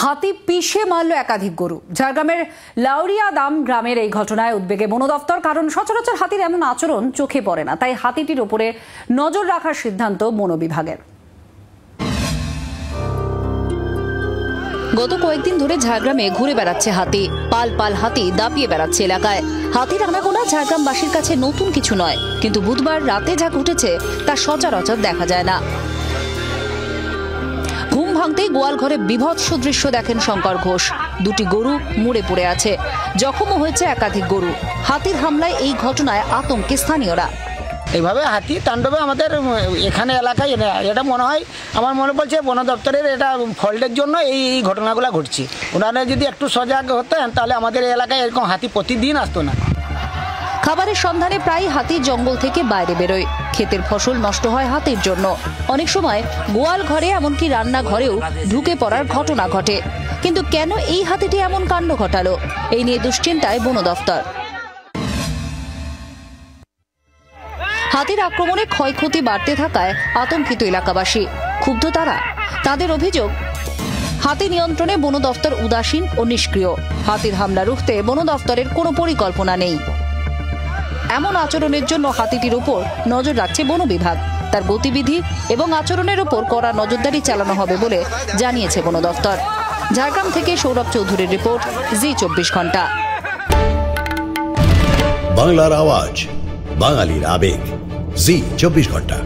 হাতি পিষে মারল একাধিক গরু। ঝাড়গ্রামের লাউরিয়াদাম গ্রামের এই ঘটনায় উদ্বেগে বন দফতর, কারণ সচরাচর হাতির এমন আচরণ চোখে পড়ে না। তাই হাতিটির উপরে নজর রাখার সিদ্ধান্ত বন বিভাগের। গত কয়েকদিন ধরে ঝাড়গ্রামে ঘুরে বেড়াচ্ছে হাতি। পাল পাল হাতি দাপিয়ে বেড়াচ্ছে এলাকায়। হাতির আনাগোনা ঝাড়গ্রামবাসীর কাছে নতুন কিছু নয়, কিন্তু বুধবার রাতে যা ঘটেছে তা সচরাচর দেখা যায় না। ঘুম ভাঙতেই গোয়াল ঘরে বীভৎস দৃশ্য দেখেন শঙ্কর ঘোষ। দুটি গরু মরে পড়ে আছে, জখমও হয়েছে একাধিক গরু। হাতির হামলায় এই ঘটনায় আতঙ্কে স্থানীয়রা। এইভাবে হাতি তাণ্ডবে আমাদের এখানে এলাকায় এটা মনে হয়, আমার মনে পড়ছে বন দপ্তরের এটা ফল্টের জন্য এই ঘটনাগুলো ঘটছে। ওনারা যদি একটু সজাগ হতেন তাহলে আমাদের এলাকায় এরকম হাতি প্রতিদিন আসতো না। খাবারের সন্ধানে প্রায় হাতি জঙ্গল থেকে বাইরে বেরোয়। ক্ষেতের ফসল নষ্ট হয় হাতির জন্য। অনেক সময় গোয়াল ঘরে, এমনকি রান্নাঘরেও ঢুকে পড়ার ঘটনা ঘটে। কিন্তু কেন এই হাতিটি এমন কাণ্ড ঘটালো, এই নিয়ে দুশ্চিন্তায় বন দফতর। হাতির আক্রমণে ক্ষয়ক্ষতি বাড়তে থাকায় আতঙ্কিত এলাকাবাসী। ক্ষুব্ধ তারা। তাদের অভিযোগ, হাতি নিয়ন্ত্রণে বন দফতর উদাসীন ও নিষ্ক্রিয়। হাতির হামলা রুখতে বন দফতরের কোনো পরিকল্পনা নেই। এমন আচরণের জন্য হাতিটির উপর নজর রাখছে বন বিভাগ। তার গতিবিধি এবং আচরণের উপর কড়া নজরদারি চালানো হবে বলে জানিয়েছে বন দফতর। ঝাড়গ্রাম থেকে সৌরভ চৌধুরীর রিপোর্ট, জি24 ঘন্টা। বাংলার আওয়াজ, বাঙালির আবেগ, জি24 ঘন্টা।